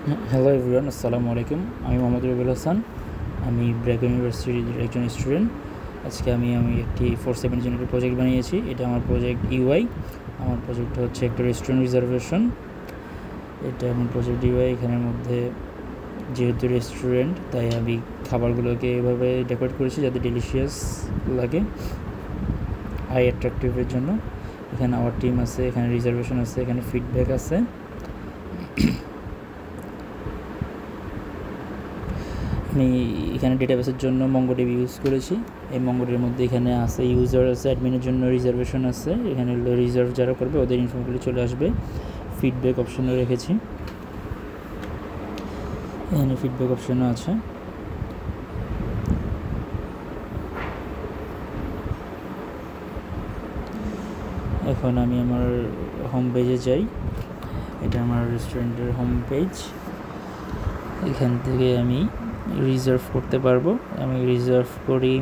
Hello everyone, আসসালামু আলাইকুম। আমি মোহাম্মদ রবিউল হাসান। আমি ব্র্যাক ইউনিভার্সিটির একজন স্টুডেন্ট। আজকে আমি একটি 4/7 জেনারেটর প্রজেক্ট বানিয়েছি। এটা আমার প্রজেক্ট ইউআই। আমার প্রজেক্টটা হচ্ছে একটা রেস্টুরেন্ট রিজার্ভেশন। এটা আমার প্রজেক্ট ইউআই। এখানের মধ্যে যেহেতু রেস্টুরেন্ট, তাই আমি খাবারগুলোকে এভাবে ডেকোরেট করেছি যাতে ডেলিশিয়াস লাগে, আই অ্যাট্রাকটিভের জন্য। এখানে আওয়ার টিম আছে, এখানে রিজার্ভেশন আছে, এখানে ফিডব্যাক আছে। আমি এখানে ডেটাবেসের জন্য মঙ্গোডিবি ইউজ করেছি। এই মঙ্গোডিবির মধ্যে এখানে আছে ইউজার আছে, অ্যাডমিনের জন্য রিজার্ভেশন আছে। এখানে রিজার্ভ যারা করবে ওদের ইনফরমেশনগুলি চলে আসবে। ফিডব্যাক অপশনও রেখেছি, এখানে ফিডব্যাক অপশনও আছে। এখন আমি আমার হোম পেজে যাই। এটা আমার রেস্টুরেন্টের হোম পেজ। এখান থেকে আমি রিজার্ভ করতে পারবো। আমি রিজার্ভ করি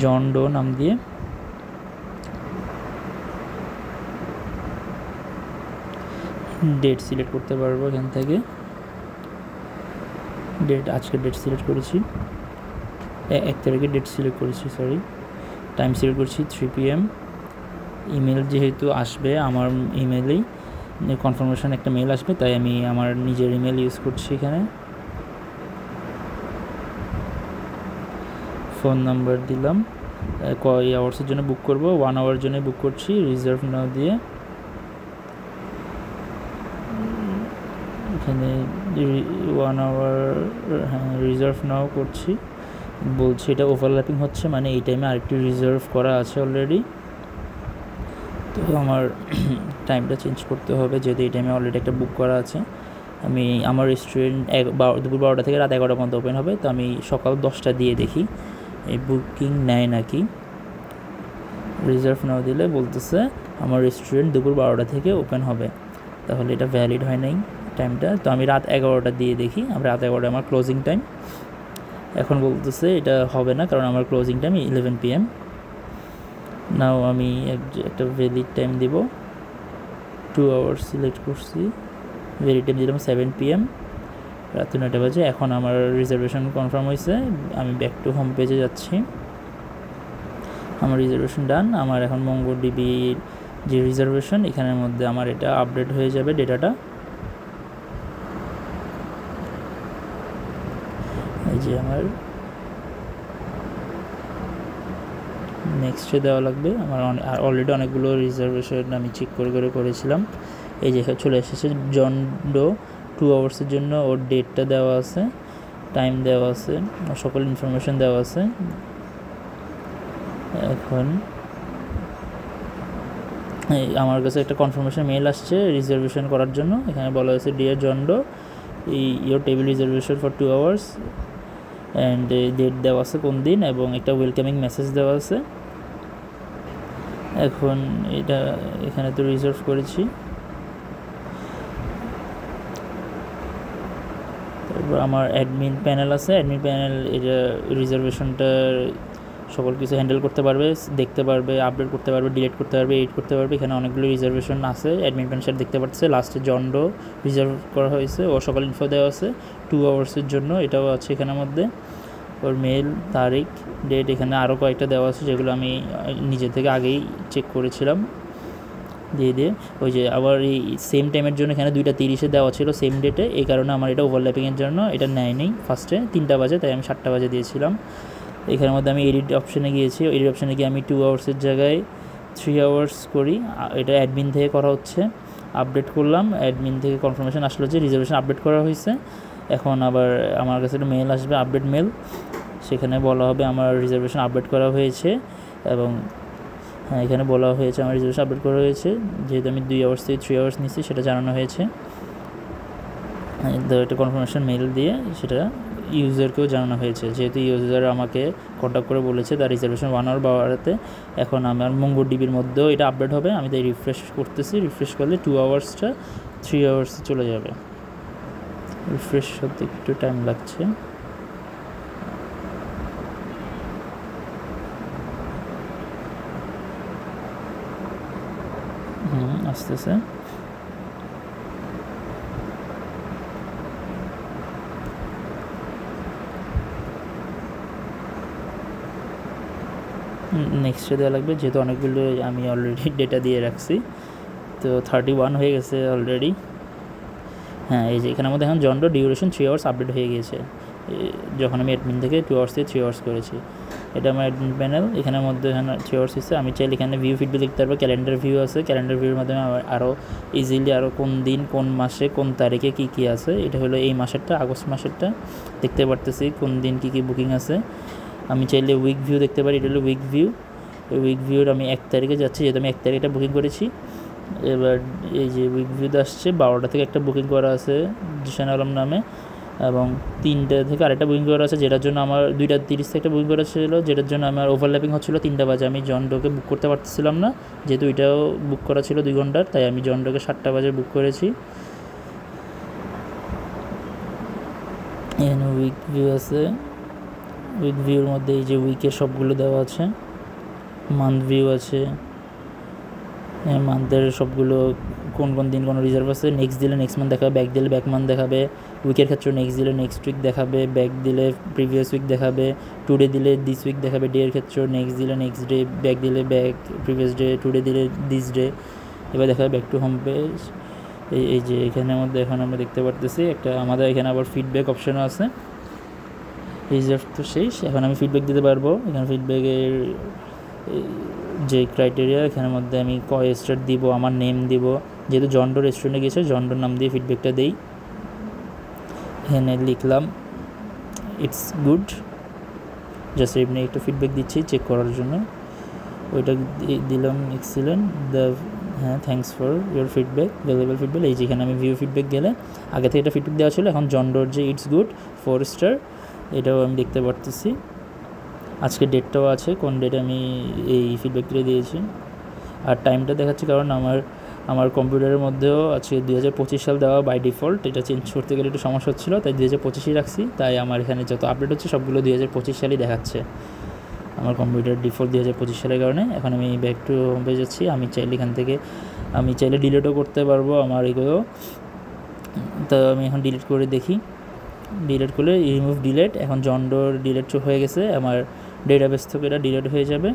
জন ডো নাম দিয়ে। ডেট সিলেক্ট করতে পারবো এখান থেকে। আজকের ডেট সিলেক্ট করেছি, 1 তারিখের ডেট সিলেক্ট করেছি, টাইম সিলেক্ট করছি 3 PM। ইমেল যেহেতু আসবে আমার ইমেলেই কনফার্মেশন একটা মেল আসবে, তাই আমি আমার নিজের ইমেল ইউজ করছি। এখানে ফোন নাম্বার দিলাম। কয় আওয়ার্সের জন্য বুক করব, 1 আওয়ার জন্য বুক করছি। রিজার্ভ নাও দিয়ে এখানে 1 আওয়ার রিজার্ভ নাও করছি। বলছি এটা ওভারল্যাপিং হচ্ছে, মানে এই টাইমে আরেকটি রিজার্ভ করা আছে অলরেডি। তো আমার টাইমটা চেঞ্জ করতে হবে, যেহেতু এই টাইমে অলরেডি একটা বুক করা আছে। আমি আমার রেস্টুরেন্ট দুপুর 12টা থেকে রাত 11টার মধ্যে ওপেন হবে, তো আমি সকাল 10টা দিয়ে দেখি এই বুকিং নেয় নাকি। রিজার্ভ নাও দিলে বলতেছে আমার রেস্টুরেন্ট দুপুর 12টা থেকে ওপেন হবে, তাহলে এটা ভ্যালিড হয় নাই টাইমটা। তো আমি রাত 11টা দিয়ে দেখি, রাত 11টা আমার ক্লোজিং টাইম। এখন বলতেছে এটা হবে না, কারণ আমার ক্লোজিং টাইম 11 PM। নাও আমি একটা ভ্যালিড টাইম দিব, 2 আওয়ার্স সিলেক্ট করছি। ভ্যালিড টাইম দিলাম 7 PM, রাত 9টা বাজে। এখন আমার রিজার্ভেশন কনফার্ম হয়েছে। আমি ব্যাক টু হোম পেজে যাচ্ছি। আমার রিজার্ভেশন ডান। আমার এখন মঙ্গোডিবি যে রিজার্ভেশন, এখানের মধ্যে আমার এটা আপডেট হয়ে যাবে ডেটাটা। এই যে আমার নেক্সটে দেওয়া লাগবে। আমার অলরেডি অনেকগুলো রিজার্ভেশন আমি চেক করে করেছিলাম। এই যে চলে এসেছে জন ডো, 2 আওয়ার্সের জন্য। ওর ডেটটা দেওয়া আছে, টাইম দেওয়া আছে, সকল ইনফরমেশন দেওয়া আছে। এখন আমার কাছে একটা কনফার্মেশন মেল আসছে রিজার্ভেশন করার জন্য। এখানে বলা হয়েছে dear John Doe, your table reservation for 2 hours and date দেওয়া আছে কোন দিন, এবং একটা ওয়েলকামিং মেসেজ দেওয়া আছে। এখন এটা এখানে তো রিজার্ভ করেছি। তারপর আমার অ্যাডমিন প্যানেল আছে। অ্যাডমিন প্যানেল এটা রিজার্ভেশনটার সকল কিছু হ্যান্ডেল করতে পারবে, দেখতে পারবে, আপডেট করতে পারবে, ডিলিট করতে পারবে, এডিট করতে পারবে। এখানে অনেকগুলো রিজার্ভেশন আছে। অ্যাডমিন প্যানেল সেটা দেখতে পাচ্ছে। লাস্টে জন ডো রিজার্ভ করা হয়েছে, ও সকল ইনফো দেওয়া আছে 2 আওয়ার্সের জন্য, এটাও আছে এখানের মধ্যে। ওর মেল, তারিখ, ডেট, এখানে আরও কয়েকটা দেওয়া আছে যেগুলো আমি নিজে থেকে আগেই চেক করেছিলাম দিয়ে ওই যে আবার এই সেম টাইমের জন্য এখানে 2:30 দেওয়া ছিল সেম ডেটে। এই কারণে আমার এটা ওভারল্যাপিংয়ের জন্য এটা নেয়নি ফার্স্টে 3টা বাজে, তাই আমি 7টা বাজে দিয়েছিলাম। এখানের মধ্যে আমি এডিট অপশানে গিয়েছি। এডিট অপশানে গিয়ে আমি 2 আওয়ার্সের জায়গায় 3 আওয়ার্স করি। এটা অ্যাডমিন থেকে করা হচ্ছে। আপডেট করলাম, অ্যাডমিন থেকে কনফার্মেশন আসলো যে রিজার্ভেশন আপডেট করা হয়েছে। এখন আবার আমার কাছে একটা মেল আসবে, আপডেট মেল। সেখানে বলা হবে আমার রিজার্ভেশন আপডেট করা হয়েছে, এবং হ্যাঁ এখানে বলা হয়েছে আমার রিজার্ভেশন আপডেট করা হয়েছে। যেহেতু আমি 2 আওয়ার্স থেকে 3 আওয়ার্স নিচ্ছি সেটা জানানো হয়েছে। একটা কনফার্মেশন মেল দিয়ে সেটা ইউজারকেও জানানো হয়েছে, যেহেতু ইউজার আমাকে কন্ট্যাক্ট করে বলেছে তার রিজার্ভেশন 1 আওয়ার বাড়াতে। এখন আমার মঙ্গোডিবির মধ্যেও এটা আপডেট হবে। আমি তাই রিফ্রেশ করতেছি। রিফ্রেশ করলে 2 আওয়ার্সটা 3 আওয়ার্সে চলে যাবে। রিফ্রেশ হতে একটু টাইম লাগছে। আসতেছে। নেক্সটে দেওয়া লাগবে, যেহেতু অনেকগুলো আমি অলরেডি ডেটা দিয়ে রাখছি। তো 31 হয়ে গেছে অলরেডি। হ্যাঁ, এই যে এখানের মধ্যে এখন জন্ডো ডিউরেশন 3 আওয়ার্স আপডেট হয়ে গিয়েছে যখন আমি অ্যাডমিন থেকে 2 আওয়ার্স থেকে 3 আওয়ার্স করেছি। এটা আমার অ্যাডমিন প্যানেল, এখানের মধ্যে এখানে 3 আওয়ার্স হচ্ছে। আমি চাইলে এখানে ভিউ ফিডব্যাক দেখতে পারবো, ক্যালেন্ডার ভিউ আছে, ক্যালেন্ডার ভিউর মাধ্যমে আরও ইজিলি আরও কোন দিন কোন মাসে কোন তারিখে কী কী আছে, এটা হলো এই মাসেরটা, আগস্ট মাসেরটা দেখতে পারতেছি কোন দিন কী কী বুকিং আছে। আমি চাইলে উইক ভিউ দেখতে পারি, এটা হলো উইক ভিউ। ওই উইক ভিউর আমি 1 তারিখে যাচ্ছি, যেহেতু আমি 1 তারিখটা বুকিং করেছি। এবার এই যে উইক ভিউতে আসছে 12টা থেকে একটা বুকিং করা আছে জিশান আলম নামে, এবং 3টা থেকে আরেকটা বুকিং করা আছে, যেটার জন্য আমার 2:30 থেকে একটা বুকিং করা ছিল, যেটার জন্য আমার ওভারল্যাপিং হচ্ছিলো 3টা বাজে। আমি জন্ডোকে বুক করতে পারতেছিলাম না, যেহেতু এটাও বুক করা ছিল 2 ঘন্টার, তাই আমি জন্ডোকে 7টা বাজে বুক করেছি। এখানে উইক ভিউ আছে, উইক ভিউর মধ্যে এই যে উইকের সবগুলো দেওয়া আছে। মান্থ ভিউ আছে, মান্থের সবগুলো কোন কোন দিন কোনো রিজার্ভ আছে। নেক্সট দিলে নেক্সট মান্থ দেখাবে, ব্যাক দিলে ব্যাক মান্থ দেখাবে। উইকের ক্ষেত্রে নেক্সট দিলে নেক্সট উইক দেখাবে, ব্যাক দিলে প্রিভিয়াস উইক দেখাবে, টুডে দিলে দিস উইক দেখাবে। ডে এর ক্ষেত্রে নেক্সট দিলে নেক্সট ডে, ব্যাক দিলে ব্যাক প্রিভিয়াস ডে, টুডে দিলে দিস ডে। এবার দেখাবে ব্যাক টু হোম পেজ। এই যে এখানের মধ্যে এখন আমরা দেখতে পারতেছি একটা আমাদের এখানে আবার ফিডব্যাক অপশানও আছে। রিজার্ভ তো শেষ, এখন আমি ফিডব্যাক দিতে পারবো। এখানে ফিডব্যাকের যে ক্রাইটেরিয়া, এখানের মধ্যে আমি কয় স্টার দিব, আমার নেম দিব, যেহেতু জন্ডো রেস্টুরেন্টে গেছে জন্ডোর নাম দিয়ে ফিডব্যাকটা দেই। এখানে লিখলাম ইটস গুড, জাস্ট এমনি একটু ফিডব্যাক দিচ্ছি চেক করার জন্য। ওইটা দিলাম এক্সিলেন্ট, হ্যাঁ thanks for your feedback, valuable feedback. এই যেখানে আমি ভিউ ফিডব্যাক গেলে আগে থেকে এটা ফিডব্যাক দেওয়া ছিল, এখন জন্ডোর যে ইটস গুড 4 স্টার এটাও আমি দেখতে পারতেছি। আজকে ডেটটাও আছে, কোন ডেটে আমি এই ফিডব্যাকটা দিয়েছি, আর টাইমটা দেখাচ্ছি, কারণ আমার কম্পিউটারের মধ্যেও আজকে 2025 সাল দেওয়া বাই ডিফল্ট, এটা চেঞ্জ করতে গেলে একটু সমস্যা হচ্ছিলো, তাই 2025ই রাখছি। তাই আমার এখানে যত আপডেট হচ্ছে সবগুলো 2025 সালই দেখাচ্ছে আমার কম্পিউটার ডিফল্ট 2025 সালের কারণে। এখন আমি ব্যাক টু হোম পেজ যাচ্ছি। আমি চাইলে এখান থেকে আমি চাইলে ডিলিটও করতে পারবো আমার এগুলো, তো আমি এখন ডিলিট করে দেখি। ডিলিট করলে রিমুভ ডিলেট, এখন জন্ডোর ডিলেট হয়ে গেছে, আমার ডেটাবেস থেকে এটা ডিলিট হয়ে যাবে।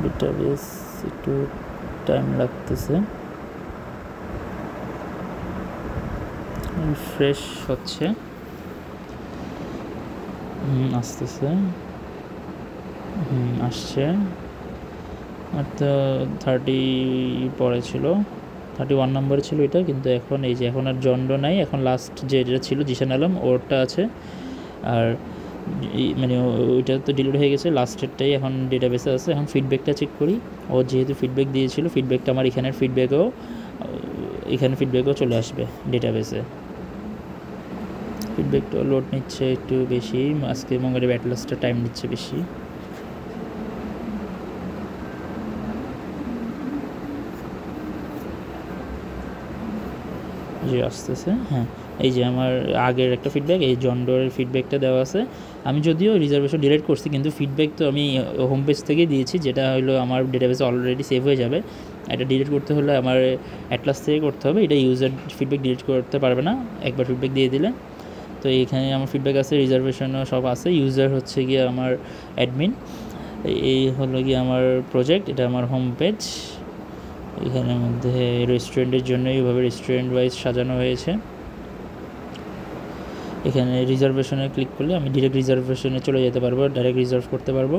ডেটাবেস একটু টাইম লাগতেছে, ফ্রেশ হচ্ছে, আসতেছে, আসছে। আর তো 30 পরে ছিল, 31 নম্বরে ছিল এটা, কিন্তু এখন এই যে এখন আর জন্ডো নাই, এখন লাস্ট যেটা ছিল জিশান আলম ওরটা আছে। আর মানে ওইটা তো ডিলিট হয়ে গেছে, লাস্টেরটাই এখন ডেটাবেসে আছে। এখন ফিডব্যাকটা চেক করি, ও যেহেতু ফিডব্যাক দিয়েছিল ফিডব্যাকটা আমার এখানের ফিডব্যাকও চলে আসবে ডেটাবেসে। ফিডব্যাকটা লোড নিচ্ছে একটু বেশি, আজকে মঙ্গলের ব্যাটলাসটা টাইম নিচ্ছে বেশি। যে আসতেছে, হ্যাঁ এই যে আমার আগের একটা ফিডব্যাক, এই জন্ডোর ফিডব্যাকটা দেওয়া আছে। আমি যদিও রিজার্ভেশন ডিলিট করছি, কিন্তু ফিডব্যাক তো আমি হোম পেজ থেকেই দিয়েছি, যেটা হলো আমার ডেটাবেসে অলরেডি সেভ হয়ে যাবে। এটা ডিলিট করতে হলে আমার অ্যাটলাস থেকে করতে হবে, এটা ইউজার ফিডব্যাক ডিলিট করতে পারবে না একবার ফিডব্যাক দিয়ে দিলে। তো এইখানে আমার ফিডব্যাক আছে, রিজার্ভেশনও সব আছে। ইউজার হচ্ছে গিয়ে আমার অ্যাডমিন, এই হলো গিয়ে আমার প্রজেক্ট, এটা আমার হোম পেজ। এখানের মধ্যে রেস্টুরেন্টের জন্য এইভাবে রেস্টুরেন্ট ওয়াইজ সাজানো হয়েছে। এখানে রিজার্ভেশনে ক্লিক করলে আমি ডিরেক্ট রিজার্ভেশনে চলে যেতে পারবো, ডাইরেক্ট রিজার্ভ করতে পারবো।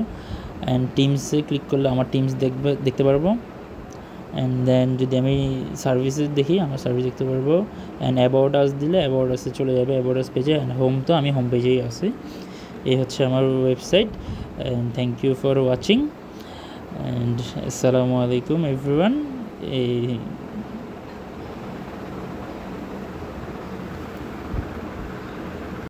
অ্যান্ড টিমসে ক্লিক করলে আমার টিমস দেখতে পারবো। অ্যান্ড দেন যদি আমি সার্ভিসে দেখি আমার সার্ভিস দেখতে পারবো। অ্যান্ড অ্যাবাউট আস দিলে অ্যাবাউট আসে চলে যাবে অ্যাবাউট আস পেজে। অ্যান্ড হোম তো আমি হোম পেজেই আছি। এই হচ্ছে আমার website. And thank you for watching and আসসালামু আলাইকুম এভরিওয়ান। এই